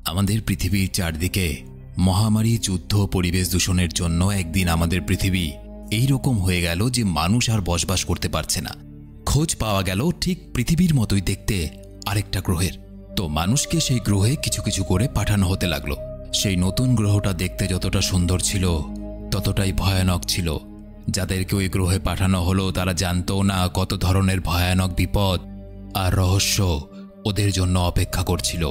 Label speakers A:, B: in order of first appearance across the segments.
A: আমাদের পৃথিবীর চারদিকে মহামারী, যুদ্ধ, পরিবেশ দূষণের জন্য একদিন আমাদের পৃথিবী এই রকম হয়ে গেল যে মানুষ আর বসবাস করতে পারছে না। খোঁজ পাওয়া গেল ঠিক পৃথিবীর মতোই দেখতে আরেকটা গ্রহের। তো মানুষকে সেই গ্রহে কিছু কিছু করে পাঠানো হতে লাগলো। সেই নতুন গ্রহটা দেখতে যতটা সুন্দর ছিল ততটাই ভয়ানক ছিল। যাদেরকে ওই গ্রহে পাঠানো হলো তারা জানতো না কত ধরনের ভয়ানক বিপদ আর রহস্য ওদের জন্য অপেক্ষা করছিল।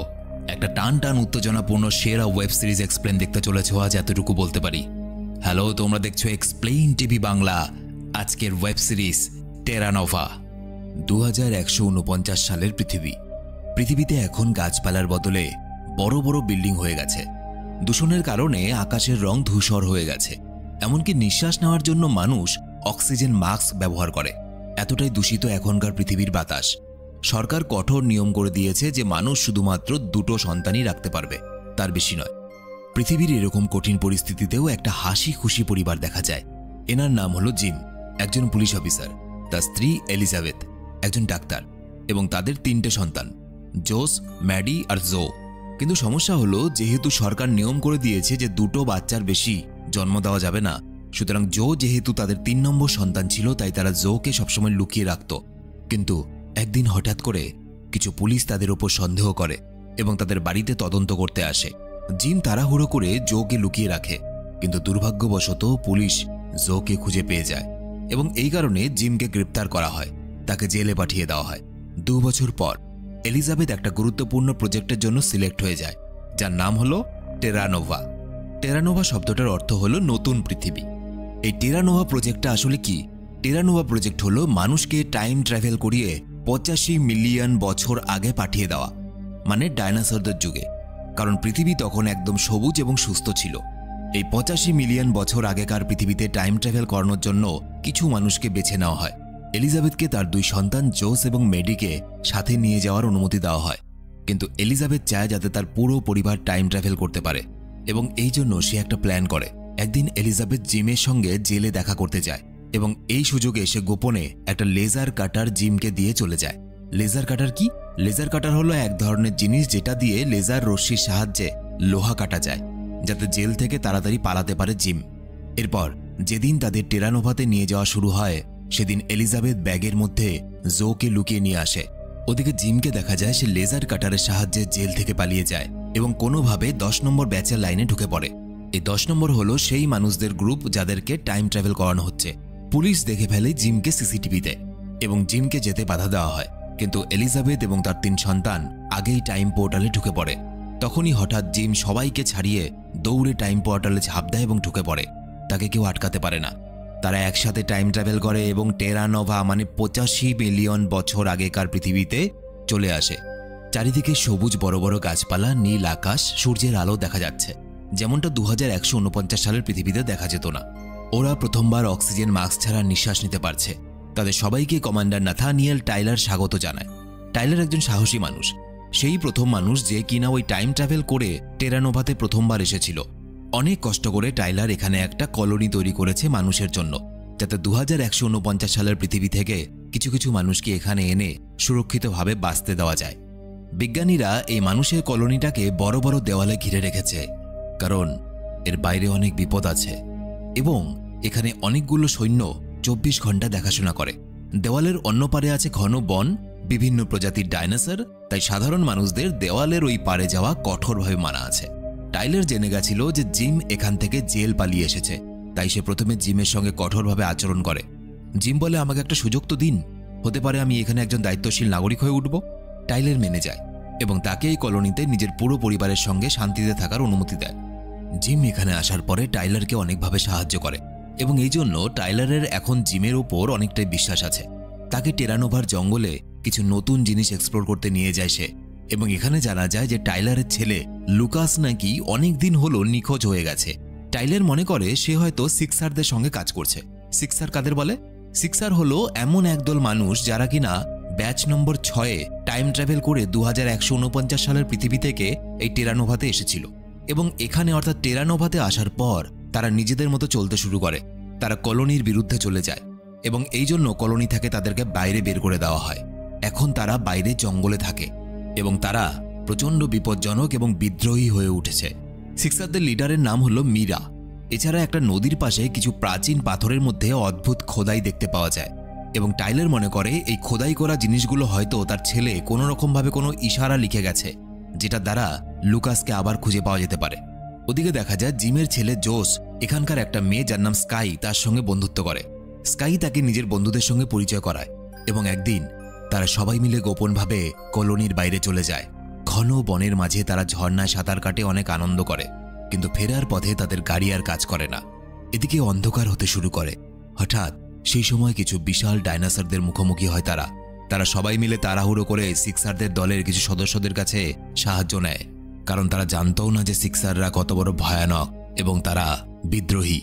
A: একটা টান টান উত্তেজনাপূর্ণ সেরা ওয়েব সিরিজ এক্সপ্লেন দেখতে চলেছ আজ, এতটুকু বলতে পারি। হ্যালো, তোমরা দেখছো এক্সপ্লেইন টিভি বাংলা। আজকের ওয়েব সিরিজ টেরা নোভা। 2149 সালের পৃথিবীতে এখন গাছপালার বদলে বড় বড় বিল্ডিং হয়ে গেছে। দূষণের কারণে আকাশের রং ধূসর হয়ে গেছে। এমনকি নিঃশ্বাস নেওয়ার জন্য মানুষ অক্সিজেন মাস্ক ব্যবহার করে। এতটাই দূষিত এখনকার পৃথিবীর বাতাস। সরকার কঠোর নিয়ম করে দিয়েছে যে মানুষ শুধুমাত্র 2টো সন্তানই রাখতে পারবে, তার বেশি নয়। পৃথিবীর এরকম কঠিন পরিস্থিতিতেও একটা হাসি খুশি পরিবার দেখা যায়। এনার নাম হলো জিম, একজন পুলিশ অফিসার, তার স্ত্রী এলিজাবেথ, একজন ডাক্তার, এবং তাদের 3টে সন্তান, জোস, ম্যাডি আর জো। কিন্তু সমস্যা হলো, যেহেতু সরকার নিয়ম করে দিয়েছে যে 2টো বাচ্চার বেশি জন্ম দেওয়া যাবে না, সুতরাং জো যেহেতু তাদের 3 নম্বর সন্তান ছিল, তাই তারা জোকে সবসময় লুকিয়ে রাখত। কিন্তু একদিন হঠাৎ করে কিছু পুলিশ তাদের উপর সন্দেহ করে এবং তাদের বাড়িতে তদন্ত করতে আসে। জিম তাড়াহুড়ো করে জোকে লুকিয়ে রাখে, কিন্তু দুর্ভাগ্যবশত পুলিশ জোকে খুঁজে পেয়ে যায় এবং এই কারণে জিমকে গ্রেপ্তার করা হয়, তাকে জেলে পাঠিয়ে দেওয়া হয়। 2 বছর পর এলিজাবেথ একটা গুরুত্বপূর্ণ প্রজেক্টের জন্য সিলেক্ট হয়ে যায়, যার নাম হলো টেরা নোভা। টেরা নোভা শব্দটার অর্থ হলো নতুন পৃথিবী। এই টেরা নোভা প্রজেক্টটা আসলে কি? টেরা নোভা প্রজেক্ট হলো মানুষকে টাইম ট্রাভেল করিয়ে 85 মিলিয়ন বছর আগে পাঠিয়ে দেওয়া, মানে ডাইনোসরদের যুগে। কারণ পৃথিবী তখন একদম সবুজ এবং সুস্থ ছিল। এই 85 মিলিয়ন বছর আগেকার পৃথিবীতে টাইম ট্রাভেল করানোর জন্য কিছু মানুষকে বেছে নেওয়া হয়। এলিজাবেথকে তার 2 সন্তান জোস এবং মেডিকে সাথে নিয়ে যাওয়ার অনুমতি দেওয়া হয়, কিন্তু এলিজাবেথ চায় যাতে তার পুরো পরিবার টাইম ট্রাভেল করতে পারে এবং এই জন্য সে একটা প্ল্যান করে। একদিন এলিজাবেথ জিমের সঙ্গে জেলে দেখা করতে যায় এবং এই সুযোগে সে গোপনে একটা লেজার কাটার জিমকে দিয়ে চলে যায়। লেজার কাটার কি? লেজার কাটার হলো এক ধরনের জিনিস যেটা দিয়ে লেজার রশ্মির সাহায্যে লোহা কাটা যায়, যাতে জেল থেকে তাড়াতাড়ি পালাতে পারে জিম। এরপর যেদিন তাদের টেরা নোভাতে নিয়ে যাওয়া শুরু হয়, সেদিন এলিজাবেথ ব্যাগের মধ্যে জোকে লুকিয়ে নিয়ে আসে। ওদিকে জিমকে দেখা যায় সে লেজার কাটারের সাহায্যে জেল থেকে পালিয়ে যায় এবং কোনোভাবে 10 নম্বর ব্যাচের লাইনে ঢুকে পড়ে। এই 10 নম্বর হলো সেই মানুষদের গ্রুপ যাদেরকে টাইম ট্রাভেল করানো হচ্ছে। পুলিশ দেখে ফেলে জিমকে সিসিটিভিতে এবং জিমকে যেতে বাধা দেওয়া হয়, কিন্তু এলিজাবেথ এবং তার 3 সন্তান আগেই টাইম পোর্টালে ঢুকে পড়ে। তখনই হঠাৎ জিম সবাইকে ছাড়িয়ে দৌড়ে টাইম পোর্টালে ঝাঁপ দেয় এবং ঢুকে পড়ে। তাকে কেউ আটকাতে পারে না। তারা একসাথে টাইম ট্রাভেল করে এবং টেরা নোভা মানে 85 মিলিয়ন বছর আগেকার পৃথিবীতে চলে আসে। চারিদিকে সবুজ বড় বড় গাছপালা, নীল আকাশ, সূর্যের আলো দেখা যাচ্ছে, যেমনটা 2149 সালের পৃথিবীতে দেখা যেত না। ওরা প্রথমবার অক্সিজেন মাস্ক ছাড়া নিঃশ্বাস নিতে পারছে। তাদের সবাইকে কমান্ডার নাথানিয়েল টাইলার স্বাগত জানায়। টাইলার একজন সাহসী মানুষ, সেই প্রথম মানুষ যে কিনা ওই টাইম ট্রাভেল করে টেরা নোভাতে প্রথমবার এসেছিল। অনেক কষ্ট করে টাইলার এখানে একটা কলোনি তৈরি করেছে মানুষের জন্য, যাতে 2149 সালের পৃথিবী থেকে কিছু কিছু মানুষকে এখানে এনে সুরক্ষিতভাবে বাঁচতে দেওয়া যায়। বিজ্ঞানীরা এই মানুষের কলোনিটাকে বড় বড় দেওয়ালে ঘিরে রেখেছে, কারণ এর বাইরে অনেক বিপদ আছে এবং এখানে অনেকগুলো সৈন্য 24 ঘন্টা দেখাশোনা করে। দেওয়ালের অন্য পারে আছে ঘন বন, বিভিন্ন প্রজাতির ডাইনোসর, তাই সাধারণ মানুষদের দেওয়ালের ওই পারে যাওয়া কঠোরভাবে মানা আছে। টাইলার জেনে গেছিল যে জিম এখান থেকে জেল পালিয়ে এসেছে, তাই সে প্রথমে জিমের সঙ্গে কঠোরভাবে আচরণ করে। জিম বলে, আমাকে একটা সুযোগ তো দিন, হতে পারে আমি এখানে একজন দায়িত্বশীল নাগরিক হয়ে উঠব। টাইলার মেনে যায় এবং তাকে এই কলোনিতে নিজের পুরো পরিবারের সঙ্গে শান্তিতে থাকার অনুমতি দেয়। জিম এখানে আসার পরে টাইলারকে অনেকভাবে সাহায্য করে এবং এই জন্য টাইলারের এখন জিমের ওপর অনেকটাই বিশ্বাস আছে। তাকে টেরা নোভার জঙ্গলে কিছু নতুন জিনিস এক্সপ্লোর করতে নিয়ে যায় সে, এবং এখানে জানা যায় যে টাইলারের ছেলে লুকাস নাকি অনেক দিন হলো নিখোঁজ হয়ে গেছে। টাইলার মনে করে সে হয়তো সিক্সারদের সঙ্গে কাজ করছে। সিক্সার কাদের বলে? সিক্সার হলো এমন একদল মানুষ যারা কিনা ব্যাচ নম্বর 6-এ টাইম ট্রাভেল করে 2149 সালের পৃথিবী থেকে এই টেরা নোভাতে এসেছিল এবং এখানে অর্থাৎ টেরা নোভাতে আসার পর তারা নিজেদের মতো চলতে শুরু করে। তারা কলোনির বিরুদ্ধে চলে যায় এবং এই জন্য কলোনি থেকে তাদেরকে বাইরে বের করে দেওয়া হয়। এখন তারা বাইরে জঙ্গলে থাকে এবং তারা প্রচণ্ড বিপজ্জনক এবং বিদ্রোহী হয়ে উঠেছে। সিক্সারদের লিডারের নাম হলো মীরা। এছাড়া একটা নদীর পাশে কিছু প্রাচীন পাথরের মধ্যে অদ্ভুত খোদাই দেখতে পাওয়া যায় এবং টাইলার মনে করে এই খোদাই করা জিনিসগুলো হয়তো তার ছেলে কোনো রকমভাবে কোনো ইশারা লিখে গেছে, যেটা দ্বারা লুকাসকে আবার খুঁজে পাওয়া যেতে পারে। ওদিকে দেখা যায় জিমের ছেলে জোস এখানকার একটা মেয়ে যার নাম স্কাই তার সঙ্গে বন্ধুত্ব করে। স্কাই তাকে নিজের বন্ধুদের সঙ্গে পরিচয় করায় এবং একদিন তারা সবাই মিলে গোপনভাবে কলোনির বাইরে চলে যায়। ঘন বনের মাঝে তারা ঝর্ণায় সাঁতার কাটে, অনেক আনন্দ করে, কিন্তু ফেরার পথে তাদের গাড়ি আর কাজ করে না। এদিকে অন্ধকার হতে শুরু করে। হঠাৎ সেই সময় কিছু বিশাল ডাইনোসরদের মুখোমুখি হয় তারা সবাই মিলে তাড়াহুড়ো করে সিক্সারদের দলের কিছু সদস্যদের কাছে সাহায্য নেয়, কারণ তারা জানতও না যে সিক্সাররা কত বড় ভয়ানক এবং তারা বিদ্রোহী।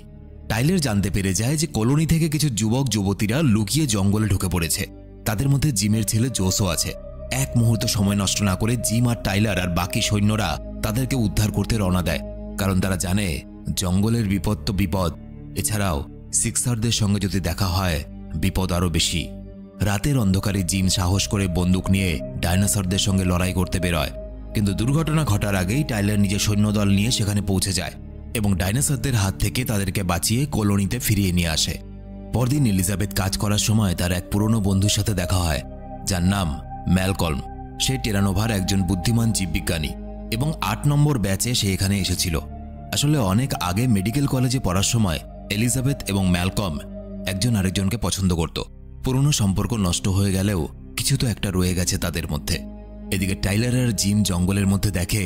A: টাইলার জানতে পেরে যায় যে কলোনি থেকে কিছু যুবক যুবতীরা লুকিয়ে জঙ্গলে ঢুকে পড়েছে। তাদের মধ্যে জিমের ছেলে জোসও আছে। এক মুহূর্ত সময় নষ্ট না করে জিম আর টাইলার আর বাকি সৈন্যরা তাদেরকে উদ্ধার করতে রওনা দেয়, কারণ তারা জানে জঙ্গলের বিপদ তো বিপদ, এছাড়াও সিক্সারদের সঙ্গে যদি দেখা হয় বিপদ আরও বেশি। রাতের অন্ধকারে জিম সাহস করে বন্দুক নিয়ে ডাইনোসরদের সঙ্গে লড়াই করতে বেরোয়, কিন্তু দুর্ঘটনা ঘটার আগেই টাইলার নিজের সৈন্যদল নিয়ে সেখানে পৌঁছে যায় এবং ডাইনোসরদের হাত থেকে তাদেরকে বাঁচিয়ে কলোনিতে ফিরিয়ে নিয়ে আসে। পরদিন এলিজাবেথ কাজ করার সময় তার এক পুরনো বন্ধুর সাথে দেখা হয়, যার নাম ম্যালকলম। সে টেরানোভার একজন বুদ্ধিমান জীববিজ্ঞানী এবং 8 নম্বর ব্যাচে সে এখানে এসেছিল। আসলে অনেক আগে মেডিকেল কলেজে পড়ার সময় এলিজাবেথ এবং ম্যালকম একজন আরেকজনকে পছন্দ করত। পুরনো সম্পর্ক নষ্ট হয়ে গেলেও কিছু তো একটা রয়ে গেছে তাদের মধ্যে। এদিকে টাইলার আর জিম জঙ্গলের মধ্যে দেখে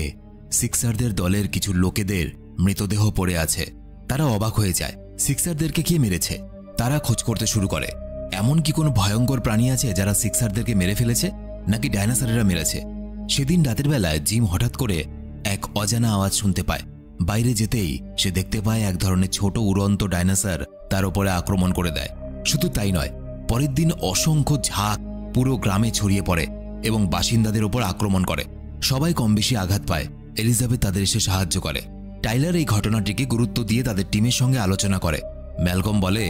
A: সিক্সারদের দলের কিছু লোকেদের মৃতদেহ পড়ে আছে। তারা অবাক হয়ে যায়, সিক্সারদেরকে কে মেরেছে? তারা খোঁজ করতে শুরু করে, এমন কি কোনো ভয়ঙ্কর প্রাণী আছে যারা সিক্সারদেরকে মেরে ফেলেছে, নাকি ডাইনোসরেরা মেরেছে? সেদিন রাতের বেলায় জিম হঠাৎ করে এক অজানা আওয়াজ শুনতে পায়। বাইরে যেতেই সে দেখতে পায় এক ধরনের ছোট উড়ন্ত ডাইনোসর তার উপরে আক্রমণ করে দেয়। শুধু তাই নয়, পরের দিন অসংখ্য ঝাঁক পুরো গ্রামে ছড়িয়ে পড়ে এবং বাসিন্দাদের উপর আক্রমণ করে। সবাই কম বেশি আঘাত পায়। এলিজাবেথ তাদের এসে সাহায্য করে। টাইলার এই ঘটনাটিকে গুরুত্ব দিয়ে তাদের টিমের সঙ্গে আলোচনা করে। ম্যালকম বলে,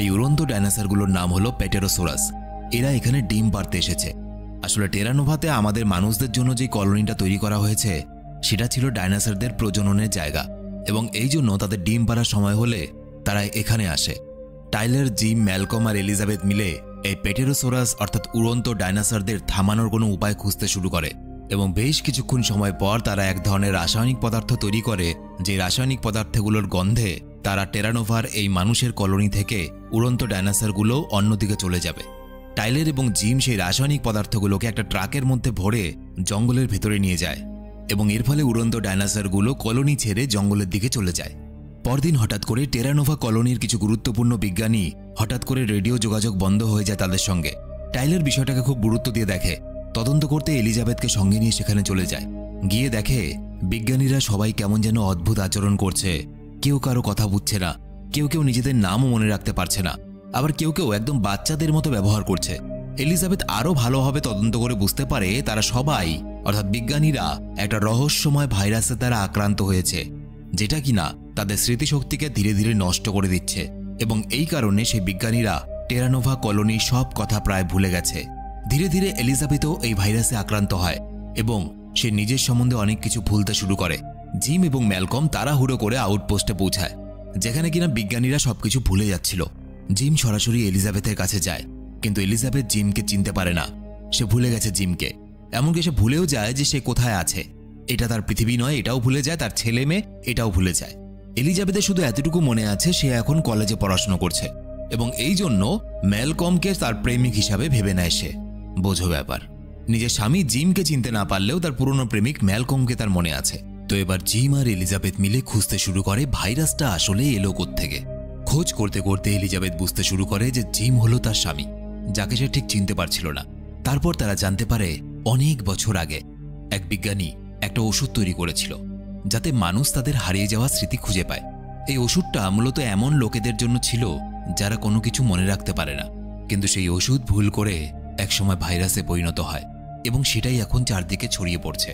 A: এই উড়ন্ত ডাইনোসরগুলোর নাম হলো প্যাটেরোসোরাস। এরা এখানে ডিম পাড়তে এসেছে। আসলে টেরানোভাতে আমাদের মানুষদের জন্য যে কলোনিটা তৈরি করা হয়েছে সেটা ছিল ডাইনোসরদের প্রজননের জায়গা, এবং এই জন্য তাদের ডিম পাড়ার সময় হলে তারা এখানে আসে। টাইলার, জিম, ম্যালকম আর এলিজাবেথ মিলে এই প্যাটেরোসোরাস অর্থাৎ উড়ন্ত ডাইনোসরদের থামানোর কোনো উপায় খুঁজতে শুরু করে এবং বেশ কিছুক্ষণ সময় পর তারা এক ধরনের রাসায়নিক পদার্থ তৈরি করে, যে রাসায়নিক পদার্থগুলোর গন্ধে তারা টেরানোভার এই মানুষের কলোনি থেকে উড়ন্ত ডাইনোসরগুলো অন্যদিকে চলে যাবে। টাইলার এবং জিম সেই রাসায়নিক পদার্থগুলোকে একটা ট্রাকের মধ্যে ভরে জঙ্গলের ভেতরে নিয়ে যায় এবং এর ফলে উড়ন্ত ডাইনোসরগুলো কলোনি ছেড়ে জঙ্গলের দিকে চলে যায়। পরদিন হঠাৎ করে টেরানোভা কলোনির কিছু গুরুত্বপূর্ণ বিজ্ঞানী হঠাৎ করে রেডিও যোগাযোগ বন্ধ হয়ে যায় তাদের সঙ্গে। টাইলার বিষয়টাকে খুব গুরুত্ব দিয়ে দেখে। তদন্ত করতে এলিজাবেথকে সঙ্গে নিয়ে সেখানে চলে যায়। গিয়ে দেখে বিজ্ঞানীরা সবাই কেমন যেন অদ্ভুত আচরণ করছে। কেউ কারো কথা বুঝছে না, কেউ কেউ নিজেদের নামও মনে রাখতে পারছে না, আবার কেউ কেউ একদম বাচ্চাদের মতো ব্যবহার করছে। এলিজাবেথ আরও ভালোভাবে তদন্ত করে বুঝতে পারে তারা সবাই অর্থাৎ বিজ্ঞানীরা একটা রহস্যময় ভাইরাসে তারা আক্রান্ত হয়েছে, যেটা কিনা তাদের স্মৃতিশক্তিকে ধীরে ধীরে নষ্ট করে দিচ্ছে এবং এই কারণে সেই বিজ্ঞানীরা টেরানোভা কলোনির সব কথা প্রায় ভুলে গেছে। ধীরে ধীরে এলিজাবেথও এই ভাইরাসে আক্রান্ত হয় এবং সে নিজের সম্বন্ধে অনেক কিছু ভুলতে শুরু করে। জিম এবং ম্যালকম তাড়াহুড়ো করে আউটপোস্টে পৌঁছায়, যেখানে কিনা বিজ্ঞানীরা সবকিছু ভুলে যাচ্ছিল। জিম সরাসরি এলিজাবেথের কাছে যায়, কিন্তু এলিজাবেথ জিমকে চিনতে পারে না। সে ভুলে গেছে জিমকে, এমনকি সে ভুলেও যায় যে সে কোথায় আছে। এটা তার পৃথিবী নয়, এটাও ভুলে যায়, তার ছেলে মেয়ে এটাও ভুলে যায়। এলিজাবেথের শুধু এতটুকু মনে আছে সে এখন কলেজে পড়াশোনা করছে এবং এই জন্য ম্যালকমকে তার প্রেমিক হিসাবে ভেবে নেয় সে। বোঝো ব্যাপার, নিজের স্বামী জিমকে চিনতে না পারলেও তার পুরনো প্রেমিক ম্যালকমকে তার মনে আছে। তো এবার জিম আর এলিজাবেথ মিলে খুঁজতে শুরু করে ভাইরাসটা আসলে এলো কোত্থেকে। খোঁজ করতে করতে এলিজাবেথ বুঝতে শুরু করে যে জিম হলো তার স্বামী, যাকে সে ঠিক চিনতে পারছিল না। তারপর তারা জানতে পারে অনেক বছর আগে এক বিজ্ঞানী একটা ওষুধ তৈরি করেছিল যাতে মানুষ তাদের হারিয়ে যাওয়া স্মৃতি খুঁজে পায়। এই ওষুধটা মূলত এমন লোকেদের জন্য ছিল যারা কোনো কিছু মনে রাখতে পারে না, কিন্তু সেই ওষুধ ভুল করে একসময় ভাইরাসে পরিণত হয় এবং সেটাই এখন চারদিকে ছড়িয়ে পড়ছে।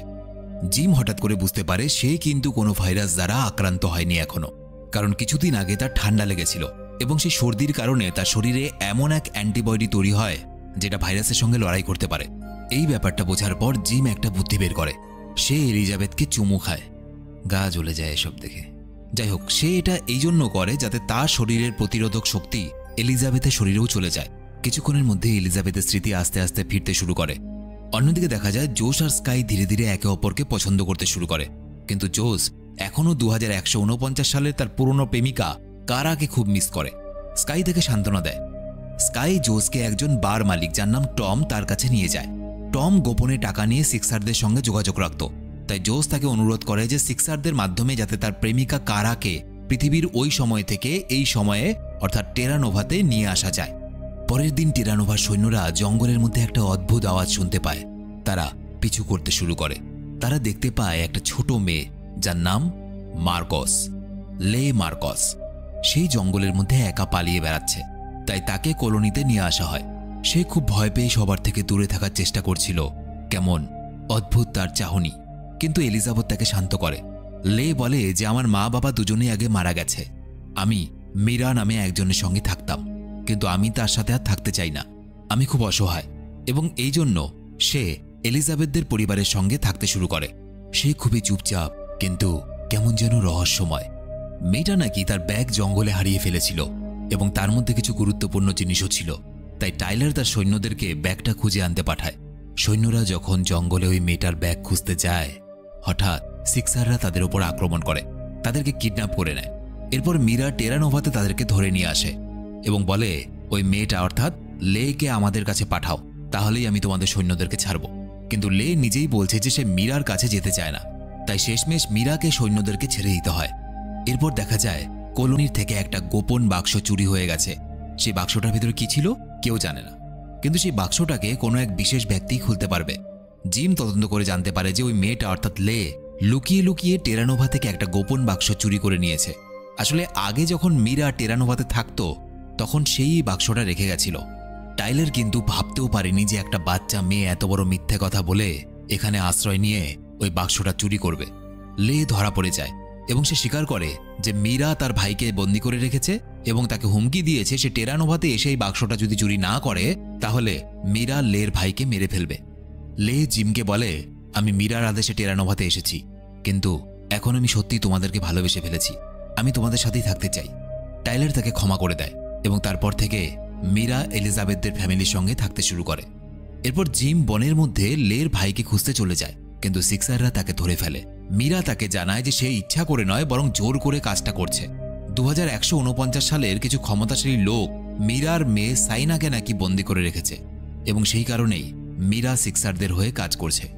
A: জিম হঠাৎ করে বুঝতে পারে সে কিন্তু কোনো ভাইরাস দ্বারা আক্রান্ত হয়নি এখনো, কারণ কিছুদিন আগে তার ঠান্ডা লেগেছিল এবং সেই সর্দির কারণে তার শরীরে এমন এক অ্যান্টিবডি তৈরি হয় যেটা ভাইরাসের সঙ্গে লড়াই করতে পারে। এই ব্যাপারটা বোঝার পর জিম একটা বুদ্ধি বের করে। সে এলিজাবেথকে চুমু খায়। গা জ্বলে যায় এসব দেখে। যাই হোক, সে এটা এই জন্য করে যাতে তার শরীরের প্রতিরোধক শক্তি এলিজাবেথের শরীরেও চলে যায়। কিছুক্ষণের মধ্যে এলিজাবেথের স্মৃতি আস্তে আস্তে ফিরতে শুরু করে। অন্যদিকে দেখা যায় জোস আর স্কাই ধীরে ধীরে একে অপরকে পছন্দ করতে শুরু করে। কিন্তু জোস এখনও 2149 সালের তার পুরনো প্রেমিকা কারাকে খুব মিস করে। স্কাই তাকে সান্ত্বনা দেয়। স্কাই জোসকে একজন বার মালিক যার নাম টম তার কাছে নিয়ে যায়। টম গোপনে টাকা নিয়ে সিক্সারদের সঙ্গে যোগাযোগ রাখত। তাই জোস তাকে অনুরোধ করে যে সিক্সারদের মাধ্যমে যাতে তার প্রেমিকা কারাকে পৃথিবীর ওই সময় থেকে এই সময়ে অর্থাৎ টেরানোভাতে নিয়ে আসা যায়। পরের দিন টেরানোভার সৈন্যরা জঙ্গলের মধ্যে একটা অদ্ভুত আওয়াজ শুনতে পায়। তারা পিছু করতে শুরু করে। তারা দেখতে পায় একটা ছোট মেয়ে যার নাম মার্কস, লে মার্কস। সেই জঙ্গলের মধ্যে একা পালিয়ে বেড়াচ্ছে। তাই তাকে কলোনিতে নিয়ে আসা হয়। সে খুব ভয় পেয়ে সবার থেকে দূরে থাকার চেষ্টা করছিল। কেমন অদ্ভুত তার চাহনি। কিন্তু এলিজাবেথ তাকে শান্ত করে। লে বলে যে আমার মা বাবা দুজনেই আগে মারা গেছে। আমি মীরা নামে একজনের সঙ্গে থাকতাম, কিন্তু আমি তার সাথে আর থাকতে চাই না। আমি খুব অসহায় এবং এই জন্য সে এলিজাবেথদের পরিবারের সঙ্গে থাকতে শুরু করে। সে খুবই চুপচাপ কিন্তু কেমন যেন রহস্যময়। মেয়েটা নাকি তার ব্যাগ জঙ্গলে হারিয়ে ফেলেছিল এবং তার মধ্যে কিছু গুরুত্বপূর্ণ জিনিসও ছিল। তাই টাইলার তার সৈন্যদেরকে ব্যাগটা খুঁজে আনতে পাঠায়। সৈন্যরা যখন জঙ্গলে ওই মেয়েটার ব্যাগ খুঁজতে যায়, হঠাৎ সিক্সাররা তাদের ওপর আক্রমণ করে, তাদেরকে কিডন্যাপ করে নেয়। এরপর মীরা টেরানোভাতে তাদেরকে ধরে নিয়ে আসে এবং বলে ওই মেয়েটা অর্থাৎ লেকে আমাদের কাছে পাঠাও, তাহলেই আমি তোমাদের সৈন্যদেরকে ছাড়ব। কিন্তু লে নিজেই বলছে যে সে মীরার কাছে যেতে চায় না। তাই শেষমেশ মীরাকে সৈন্যদেরকে ছেড়ে দিতে হয়। এরপর দেখা যায় কলোনির থেকে একটা গোপন বাক্স চুরি হয়ে গেছে। সেই বাক্সটার ভিতরে কি ছিল কেউ জানে না, কিন্তু সেই বাক্সটাকে কোনো এক বিশেষ ব্যক্তি খুলতে পারবে। জিম তদন্ত করে জানতে পারে যে ওই মেয়েটা অর্থাৎ লে লুকিয়ে লুকিয়ে টেরানোভা থেকে একটা গোপন বাক্স চুরি করে নিয়েছে। আসলে আগে যখন মীরা টেরানোভাতে থাকতো তখন সেই বাক্সটা রেখে গেছিল। টাইলার কিন্তু ভাবতেও পারেনি যে একটা বাচ্চা মেয়ে এত বড় মিথ্যে কথা বলে এখানে আশ্রয় নিয়ে ওই বাক্সটা চুরি করবে। লে ধরা পড়ে যায় এবং সে স্বীকার করে যে মীরা তার ভাইকে বন্দি করে রেখেছে এবং তাকে হুমকি দিয়েছে সে টেরানোভাতে এসে এই বাক্সটা যদি চুরি না করে তাহলে মীরা লের ভাইকে মেরে ফেলবে। লে জিমকে বলে আমি মীরার আদেশে টেরানোভাতে এসেছি, কিন্তু এখন আমি সত্যি তোমাদেরকে ভালোবেসে ফেলেছি, আমি তোমাদের সাথেই থাকতে চাই। টাইলার তাকে ক্ষমা করে দেয় এবং তারপর থেকে মীরা এলিজাবেথদের ফ্যামিলির সঙ্গে থাকতে শুরু করে। এরপর জিম বনের মধ্যে লের ভাইকে খুঁজতে চলে যায়, কিন্তু সিক্সাররা তাকে ধরে ফেলে। মীরা তাকে জানায় যে সে ইচ্ছা করে নয় বরং জোর করে কাজটা করছে। 2149 সালের কিছু ক্ষমতাশালী লোক মীরার মেয়ে সাইনাকে নাকি বন্দি করে রেখেছে এবং সেই কারণেই মীরা সিক্সারদের হয়ে কাজ করছে।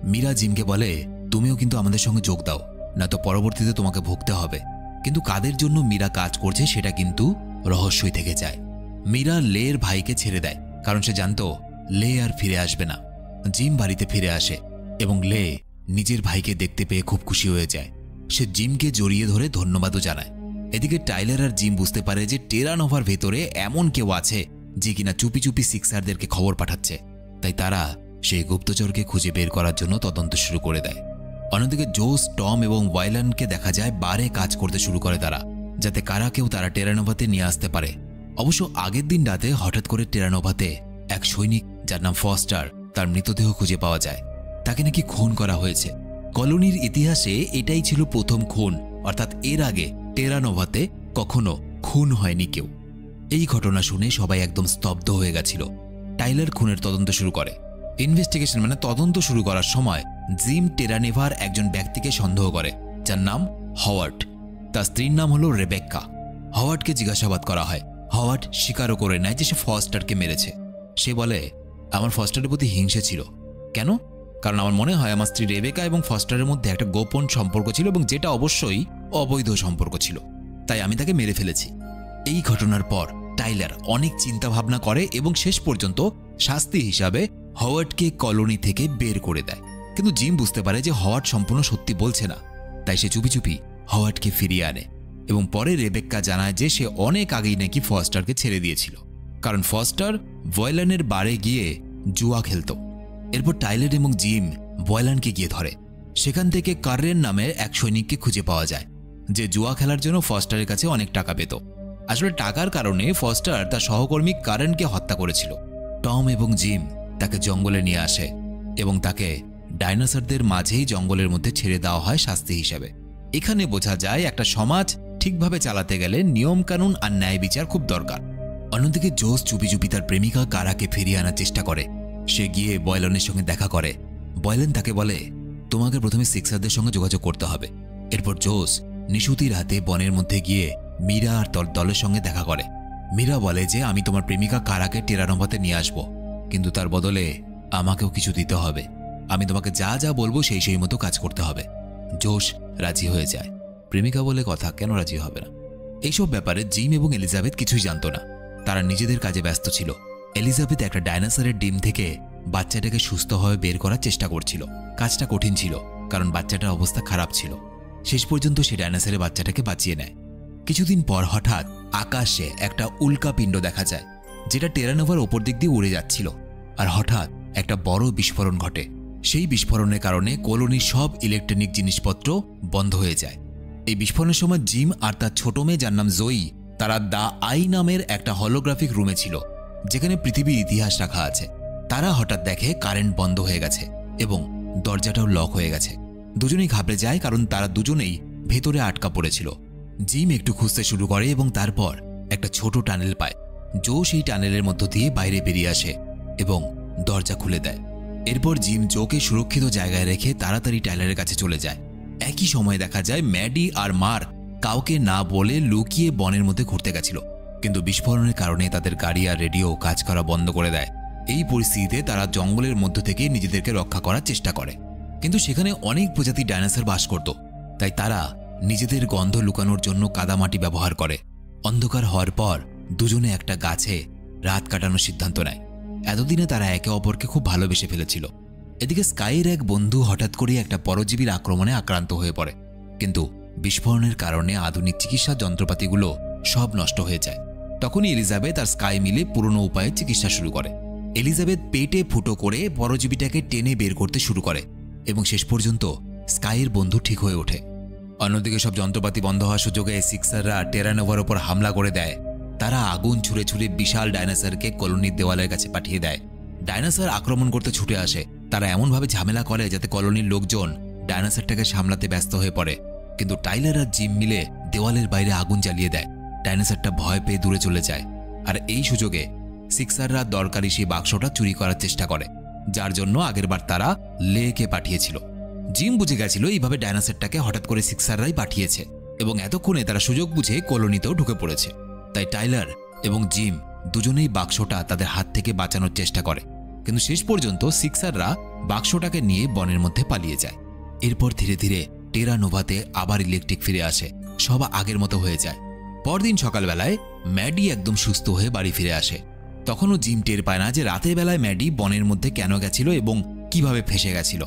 A: মীরা জিমকে বলে তুমিও কিন্তু আমাদের সঙ্গে যোগ দাও, না তো পরবর্তীতে তোমাকে ভুগতে হবে। কিন্তু কাদের জন্য মীরা কাজ করছে সেটা কিন্তু রহস্যই থেকে যায়। মীরা লের ভাইকে ছেড়ে দেয় কারণ সে জানত লে আর ফিরে আসবে না। জিম বাড়িতে ফিরে আসে এবং লে নিজের ভাইকে দেখতে পেয়ে খুব খুশি হয়ে যায়। সে জিমকে জড়িয়ে ধরে ধন্যবাদও জানায়। এদিকে টাইলার আর জিম বুঝতে পারে যে টেরানোভার ভেতরে এমন কেউ আছে যে কিনা চুপি চুপি সিক্সারদেরকে খবর পাঠাচ্ছে। তাই তারা সেই গুপ্তচরকে খুঁজে বের করার জন্য তদন্ত শুরু করে দেয়। অন্যদিকে জোস, টম এবং ওয়াইলানকে দেখা যায় বারে কাজ করতে শুরু করে তারা, যাতে কারাকেও তারা টেরানোভাতে নিয়ে আসতে পারে। অবশ্য আগের দিন রাতে হঠাৎ করে টেরানোভাতে এক সৈনিক যার নাম ফস্টার তার মৃতদেহ খুঁজে পাওয়া যায়। তাকে নাকি খুন করা হয়েছে। কলোনির ইতিহাসে এটাই ছিল প্রথম খুন, অর্থাৎ এর আগে টেরানোভাতে কখনো খুন হয়নি কেউ। এই ঘটনা শুনে সবাই একদম স্তব্ধ হয়ে গেছিল। টাইলার খুনের তদন্ত শুরু করে। ইনভেস্টিগেশন মানে তদন্ত শুরু করার সময় জিম টেরানোভার একজন ব্যক্তিকে সন্দেহ করে যার নাম হওয়ার্ড। তার স্ত্রীর নাম হলো রেবেক্কা। হওয়ার্ডকে জিজ্ঞাসাবাদ করা হয়। হওয়ার্ড স্বীকারও করে নেয় যে সে ফস্টারকে মেরেছে। সে বলে আমার ফস্টারের প্রতি হিংসে ছিল। কেন? কারণ আমার মনে হয় আমার স্ত্রী রেবেকা এবং ফস্টারের মধ্যে একটা গোপন সম্পর্ক ছিল এবং যেটা অবশ্যই অবৈধ সম্পর্ক ছিল, তাই আমি তাকে মেরে ফেলেছি। এই ঘটনার পর টাইলার অনেক চিন্তা ভাবনা করে এবং শেষ পর্যন্ত শাস্তি হিসাবে হওয়ার্ডকে কলোনি থেকে বের করে দেয়। কিন্তু জিম বুঝতে পারে যে হওয়ার্ড সম্পূর্ণ সত্যি বলছে না, তাই সে চুপি চুপি হওয়ার্ডকে ফিরিয়ে আনে এবং পরে রেবেক্কা জানায় যে সে অনেক আগেই নাকি ফস্টারকে ছেড়ে দিয়েছিল, কারণ ফস্টার ওয়াইলানের বারে গিয়ে জুয়া খেলত। এরপর টাইলার এবং জিম ওয়াইলানকে গিয়ে ধরে। সেখান থেকে কার্রেন নামের এক সৈনিককে খুঁজে পাওয়া যায় যে জুয়া খেলার জন্য ফস্টারের কাছে অনেক টাকা পেত। আসলে টাকার কারণে ফস্টার তার সহকর্মী কারেনকে হত্যা করেছিল। টম এবং জিম তাকে জঙ্গলে নিয়ে আসে এবং তাকে ডাইনোসরদের মাঝেই জঙ্গলের মধ্যে ছেড়ে দেওয়া হয় শাস্তি হিসেবে। এখানে বোঝা যায় একটা সমাজ ঠিকভাবে চালাতে গেলে নিয়মকানুন আর ন্যায় বিচার খুব দরকার। অন্যদিকে জোস চুপি চুপি তার প্রেমিকা কারাকে ফিরিয়ে আনার চেষ্টা করে। সে গিয়ে বয়লনের সঙ্গে দেখা করে। বয়লন তাকে বলে, তোমাকে প্রথমে সিক্সারদের সঙ্গে যোগাযোগ করতে হবে। এরপর জোস নিশুতির রাতে বনের মধ্যে গিয়ে মীরা আর দলের সঙ্গে দেখা করে। মীরা বলে যে আমি তোমার প্রেমিকা কারাকে টেরানোভাতে নিয়ে আসব, কিন্তু তার বদলে আমাকেও কিছু দিতে হবে। আমি তোমাকে যা যা বলবো সেই মতো কাজ করতে হবে। জোস রাজি হয়ে যায়। প্রেমিকা বলে কথা, কেন রাজি হবে না? এইসব ব্যাপারে জিম এবং এলিজাবেথ কিছুই জানত না। তারা নিজেদের কাজে ব্যস্ত ছিল। এলিজাবেথ একটা ডাইনোসরের ডিম থেকে বাচ্চাটাকে সুস্থভাবে বের করার চেষ্টা করছিল। কাজটা কঠিন ছিল, কারণ বাচ্চাটার অবস্থা খারাপ ছিল। শেষ পর্যন্ত সে ডাইনোসরের বাচ্চাটাকে বাঁচিয়ে নেয়। কিছুদিন পর হঠাৎ আকাশে একটা উল্কাপিণ্ড দেখা যায়, যেটা টেরানোভার ওপর দিক দিয়ে উড়ে যাচ্ছিল। আর হঠাৎ একটা বড় বিস্ফোরণ ঘটে। সেই বিস্ফোরণের কারণে কলোনির সব ইলেকট্রনিক জিনিসপত্র বন্ধ হয়ে যায়। এই বিস্ফোরণের সময় জিম আর তার ছোট মেয়ে, যার নাম জয়ী, তারা দ্য আই নামের একটা হলোগ্রাফিক রুমে ছিল, যেখানে পৃথিবীর ইতিহাস রাখা আছে। তারা হঠাৎ দেখে কারেন্ট বন্ধ হয়ে গেছে এবং দরজাটাও লক হয়ে গেছে। দুজনেই ঘাবড়ে যায়, কারণ তারা দুজনেই ভেতরে আটকা পড়েছিল। জিম একটু খুঁজতে শুরু করে এবং তারপর একটা ছোট টানেল পায়। জো সেই টানেলের মধ্য দিয়ে বাইরে বেরিয়ে আসে এবং দরজা খুলে দেয়। এরপর জিম জোকে সুরক্ষিত জায়গায় রেখে তাড়াতাড়ি টাইলারের কাছে চলে যায়। একই সময় দেখা যায় ম্যাডি আর মার্ক কাউকে না বলে লুকিয়ে বনের মধ্যে ঘুরতে গেছিল, কিন্তু বিস্ফোরণের কারণে তাদের গাড়ি আর রেডিও কাজ করা বন্ধ করে দেয়। এই পরিস্থিতিতে তারা জঙ্গলের মধ্য থেকে নিজেদেরকে রক্ষা করার চেষ্টা করে, কিন্তু সেখানে অনেক প্রজাতির ডাইনোসর বাস করত। তাই তারা নিজেদের গন্ধ লুকানোর জন্য কাদামাটি ব্যবহার করে। অন্ধকার হওয়ার পর দুজনে একটা গাছে রাত কাটানোর সিদ্ধান্ত নেয়। এতদিনে তারা একে অপরকে খুব ভালোবেসে ফেলেছিল। এদিকে স্কাইয়ের এক বন্ধু হঠাৎ করে একটা পরজীবীর আক্রমণে আক্রান্ত হয়ে পড়ে, কিন্তু বিস্ফোরণের কারণে আধুনিক চিকিৎসা যন্ত্রপাতিগুলো সব নষ্ট হয়ে যায়। তখনই এলিজাবেথ আর স্কাই মিলে পুরনো উপায়ে চিকিৎসা শুরু করে। এলিজাবেথ পেটে ফুটো করে পরজীবীটাকে টেনে বের করতে শুরু করে এবং শেষ পর্যন্ত স্কাইয়ের বন্ধু ঠিক হয়ে ওঠে। অন্যদিকে সব যন্ত্রপাতি বন্ধ হওয়ার সুযোগে সিক্সাররা টেরানোভার ওপর হামলা করে দেয়। তারা আগুন ছুঁড়ে ছুঁড়ে বিশাল ডাইনোসরকে কলোনির দেওয়ালের কাছে পাঠিয়ে দেয়। ডাইনোসর আক্রমণ করতে ছুটে আসে। তারা এমনভাবে ঝামেলা করে যাতে কলোনির লোকজন ডাইনোসরটাকে সামলাতে ব্যস্ত হয়ে পড়ে, কিন্তু টাইলার আর জিম মিলে দেওয়ালের বাইরে আগুন জ্বালিয়ে দেয়। ডাইনোসরটা ভয় পেয়ে দূরে চলে যায়। আর এই সুযোগে সিক্সাররা দরকারি সেই বাক্সটা চুরি করার চেষ্টা করে, যার জন্য আগেরবার তারা লেকে পাঠিয়েছিল। জিম বুঝে গেছিল এইভাবে ডাইনোসরটাকে হঠাৎ করে সিক্সাররাই পাঠিয়েছে এবং এতক্ষণে তারা সুযোগ বুঝে কলোনিতেও ঢুকে পড়েছে। তাই টাইলার এবং জিম দুজনেই বাক্সটা তাদের হাত থেকে বাঁচানোর চেষ্টা করে, কিন্তু শেষ পর্যন্ত সিক্সাররা বাক্সটাকে নিয়ে বনের মধ্যে পালিয়ে যায়। এরপর ধীরে ধীরে টেরানোভাতে আবার ইলেকট্রিক ফিরে আসে, সব আগের মতো হয়ে যায়। পরদিন সকালবেলায় ম্যাডি একদম সুস্থ হয়ে বাড়ি ফিরে আসে। তখনও জিম টের পায় না যে রাতের বেলায় ম্যাডি বনের মধ্যে কেন গেছিল এবং কিভাবে ফেঁসে গেছিল।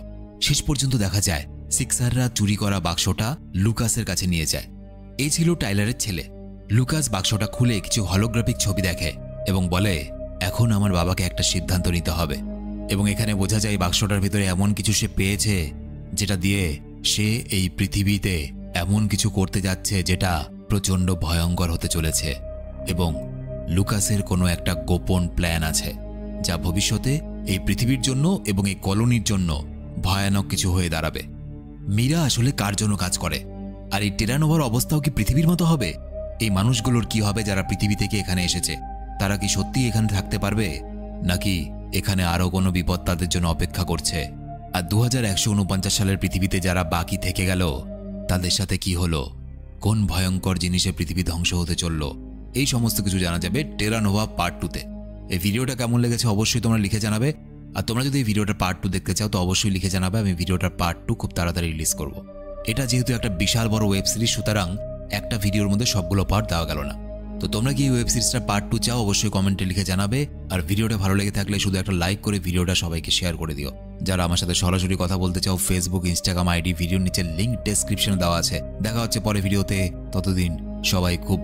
A: শেষ পর্যন্ত দেখা যায় সিক্সাররা চুরি করা বাক্সটা লুকাসের কাছে নিয়ে যায়। এই ছিল টাইলারের ছেলে। লুকাস বাক্সটা খুলে কিছু হলোগ্রাফিক ছবি দেখে এবং বলে, এখন আমার বাবাকে একটা সিদ্ধান্ত নিতে হবে। এবং এখানে বোঝা যায় বাক্সটার ভিতরে এমন কিছু সে পেয়েছে যেটা দিয়ে সে এই পৃথিবীতে এমন কিছু করতে যাচ্ছে যেটা প্রচণ্ড ভয়ঙ্কর হতে চলেছে। এবং লুকাসের কোনো একটা গোপন প্ল্যান আছে, যা ভবিষ্যতে এই পৃথিবীর জন্য এবং এই কলোনির জন্য ভয়ানক কিছু হয়ে দাঁড়াবে। মীরা আসলে কার জন্য কাজ করে? আর এই টেরানোভার অবস্থাও কি পৃথিবীর মতো হবে? এই মানুষগুলোর কি হবে যারা পৃথিবী থেকে এখানে এসেছে? তারা কি সত্যি এখানে থাকতে পারবে, নাকি এখানে আরও কোনো বিপদ তাদের জন্য অপেক্ষা করছে? আর 2149 সালের পৃথিবীতে যারা বাকি থেকে গেল, তাদের সাথে কি হলো? কোন ভয়ঙ্কর জিনিসে পৃথিবী ধ্বংস হতে চলল? এই সমস্ত কিছু জানা যাবে টেরানোভা পার্ট 2-তে। এই ভিডিওটা কেমন লেগেছে অবশ্যই তোমরা লিখে জানাবে। আর তোমরা যদি এই ভিডিওটা পার্ট 2 দেখতে চাও তো অবশ্যই লিখে জানাবে। আমি ভিডিওটার পার্ট 2 খুব তাড়াতাড়ি রিলিজ করব। এটা যেহেতু একটা বিশাল বড় ওয়েব সিরিজ, সুতরাং একটা ভিডিওর মধ্যে সবগুলো পার্ট দেওয়া গেল না। তো তোমরা কি এই ওয়েব সিরিজটা পার্ট 2 চাও অবশ্যই কমেন্টে লিখে জানাবে। আর ভিডিওটা ভালো লেগে থাকলে শুধু একটা লাইক করে ভিডিওটা সবাইকে শেয়ার করে দিও। যারা আমার সাথে সরাসরি কথা বলতে চাও, ফেসবুক, ইনস্টাগ্রাম আইডি ভিডিওর নিচে লিংক ডেসক্রিপশনে দেওয়া আছে। দেখা হচ্ছে পরে ভিডিওতে। ততদিন সবাই খুব